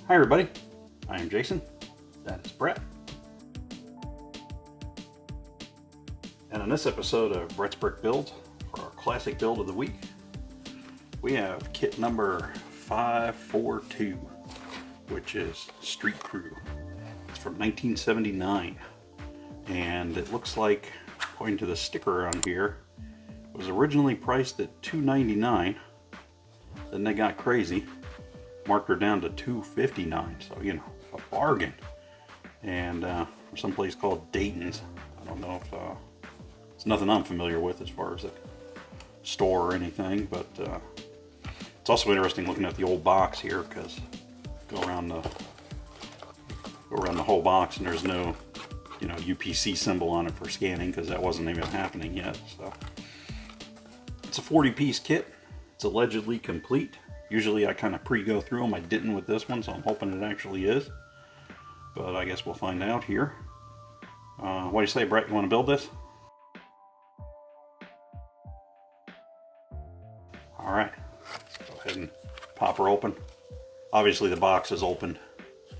Hi everybody, I am Jason, that is Brett. And in this episode of Brett's Brick Build, for our classic build of the week, we have kit number 542, which is Street Crew. It's from 1979, and it looks like, according to the sticker on here, it was originally priced at $299. Then they got crazy, marked her down to $259, so you know, a bargain. And from some place called Dayton's. I don't know if it's nothing I'm familiar with as far as the store or anything, but it's also interesting looking at the old box here, because go around the whole box and there's no, you know, UPC symbol on it for scanning, because that wasn't even happening yet. So it's a 40-piece kit. It's allegedly complete. Usually I kind of pre-go through them. I didn't with this one, so I'm hoping it actually is. But I guess we'll find out here. What do you say, Brett? You want to build this? Alright, let's go ahead and pop her open. Obviously the box is opened.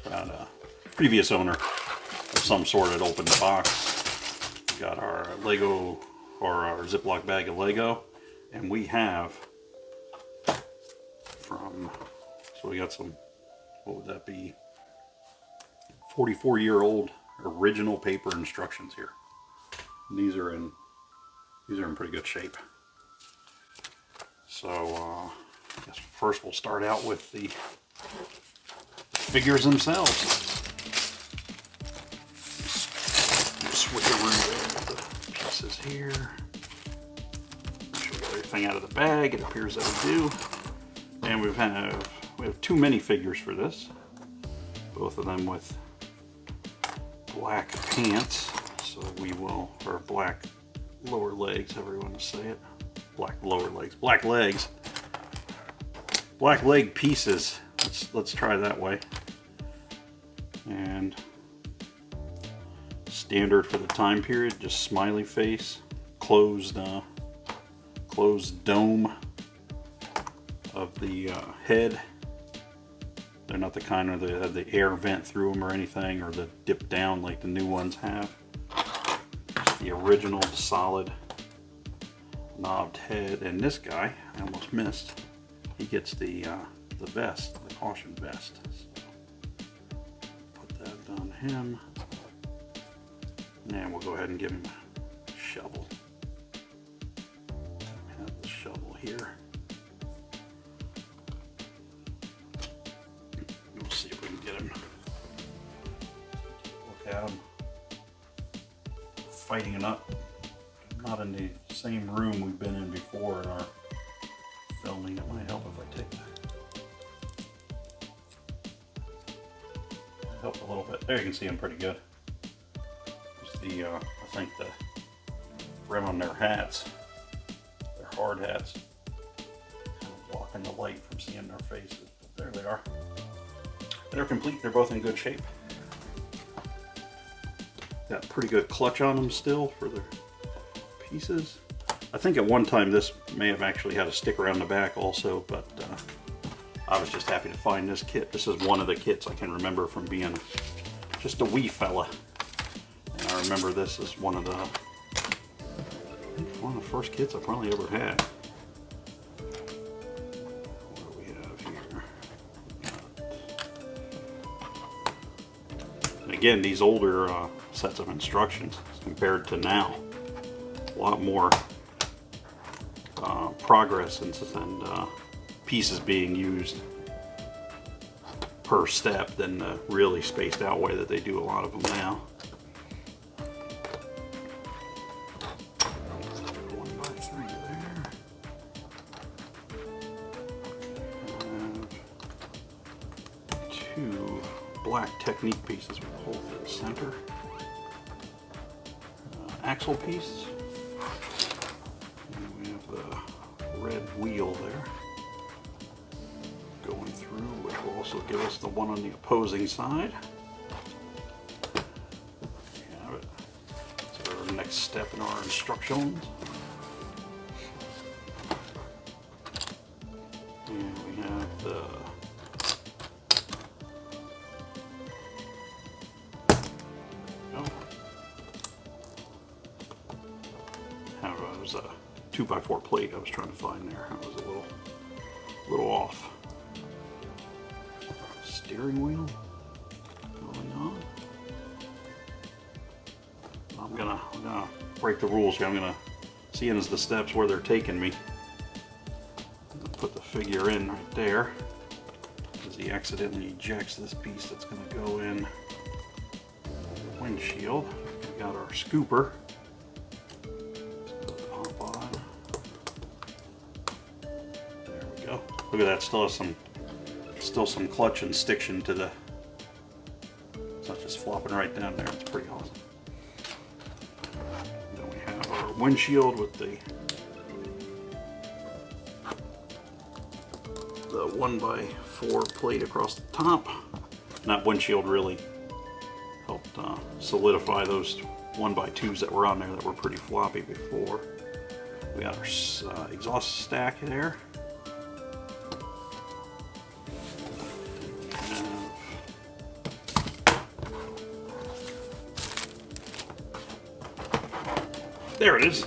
Got a previous owner of some sort had opened the box. Got our Lego, or our Ziploc bag of Lego. And we have so we got some, what would that be, 44-year-old original paper instructions here. And these are in pretty good shape. So I guess first we'll start out with the figures themselves. Switch around the pieces here. Make sure we get everything out of the bag. It appears that we do. And we have two minifigures for this. Both of them with black pants. So we will, or black lower legs, however you want to say it. Black lower legs, black legs. Black leg pieces. Let's try that way. And standard for the time period, just smiley face, closed dome of the head. They're not the kind that have the air vent through them or anything, or the dip down like the new ones have. Just the original solid knobbed head. And this guy, I almost missed, he gets the vest, the caution vest. So put that on him. And we'll go ahead and give him a shovel. I have the shovel here. We'll see if we can get him. Look at him fighting it up. Not in the same room we've been in before in our filming. It might help if I take that. Help a little bit. There you can see him pretty good. Just the, I think the rim on their hats, their hard hats, kind of blocking the light from seeing their faces. But there they are. They're complete. They're both in good shape. Got a pretty good clutch on them still for their pieces. I think at one time this may have actually had a sticker on the back also, but I was just happy to find this kit. This is one of the kits I can remember from being just a wee fella. And I remember this as one of the first kits I probably ever had. What do we have here? And again, these older sets of instructions compared to now, a lot more progress and pieces being used per step than the really spaced out way that they do a lot of them now. 1x3 there. Two black Technique pieces with holes in the center. Axle piece. And we have the red wheel there going through, which will also give us the one on the opposing side. There you have it. So our next step in our instructions. And we have the was a 2x4 plate I was trying to find there. That was a little off. Steering wheel going on. I'm gonna break the rules here. I'm gonna, seeing as the steps where they're taking me, I'm gonna put the figure in right there, as he accidentally ejects this piece that's gonna go in the windshield. We got our scooper. Pop on. There we go. Look at that. Still some clutch and stiction to the. It's not just flopping right down there. It's pretty awesome. Then we have our windshield with the 1x4 plate across the top. And that windshield really helped solidify those 1x2s that were on there that were pretty floppy before. We got our exhaust stack there. There it is.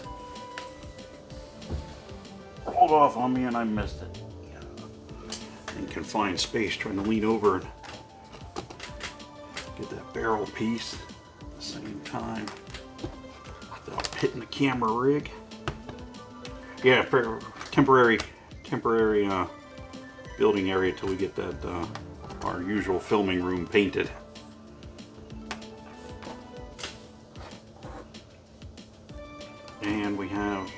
Rolled off on me and I missed it. In confined space, trying to lean over and get that barrel piece at the same time without hitting the camera rig. Yeah, temporary building area till we get that our usual filming room painted. And we have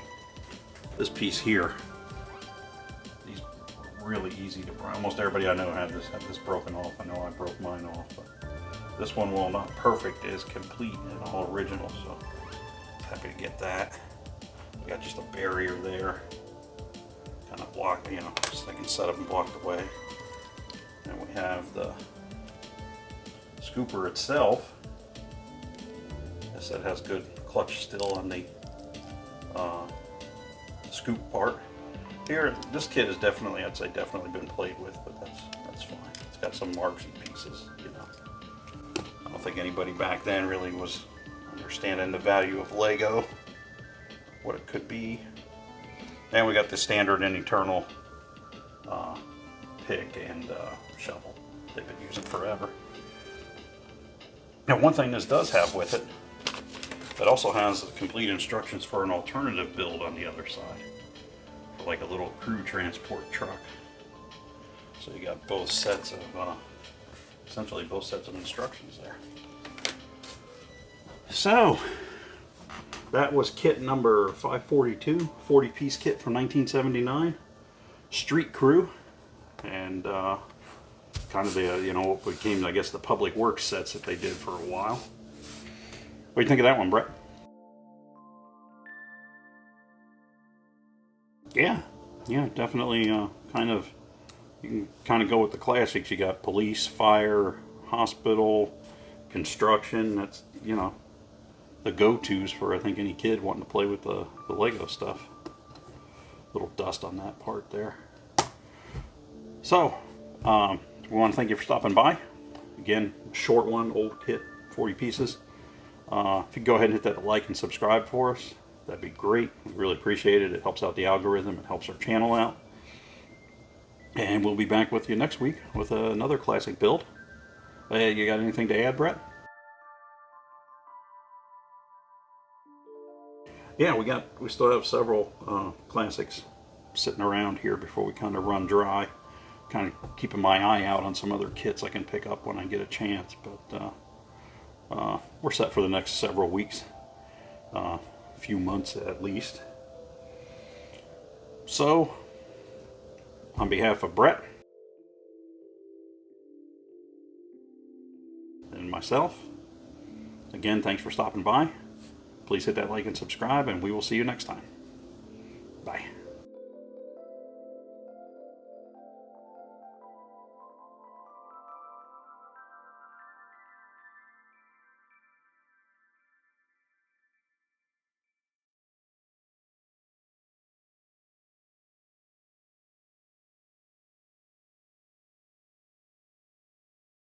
this piece here. These are really easy to break. Almost everybody I know had this broken off. I know I broke mine off, but this one, while not perfect, is complete and all original. So happy to get that. We got just a barrier there, kind of blocked, you know, just so I can set up and block the way. And we have the scooper itself. I said it has good clutch still on the scoop part. Here, this kit is definitely, I'd say, definitely been played with, but that's fine. It's got some marks and pieces, you know. I don't think anybody back then really was understanding the value of Lego, what it could be. And we got the standard and eternal pick and shovel. They've been using forever. Now, one thing this does have with it, it also has complete instructions for an alternative build on the other side, for like a little crew transport truck. So you got both sets of, essentially both sets of instructions there. So that was kit number 542, 40-piece kit from 1979, Street Crew, and kind of the, you know, what became, I guess, the public works sets that they did for a while. What do you think of that one, Brett? Yeah, definitely. Kind of, you can kind of go with the classics. You got police, fire, hospital, construction. That's, you know, the go-tos for, I think, any kid wanting to play with the Lego stuff. Little dust on that part there. So, we want to thank you for stopping by. Again, short one, old kit, 40 pieces. If you go ahead and hit that like and subscribe for us, that'd be great. We really appreciate it. It helps out the algorithm. It helps our channel out. And we'll be back with you next week with another classic build. You got anything to add, Brett? Yeah, we still have several classics sitting around here before we kind of run dry. Kind of keeping my eye out on some other kits I can pick up when I get a chance, but we're set for the next several weeks, a few months at least. So, on behalf of Brett and myself, again, thanks for stopping by. Please hit that like and subscribe, and we will see you next time.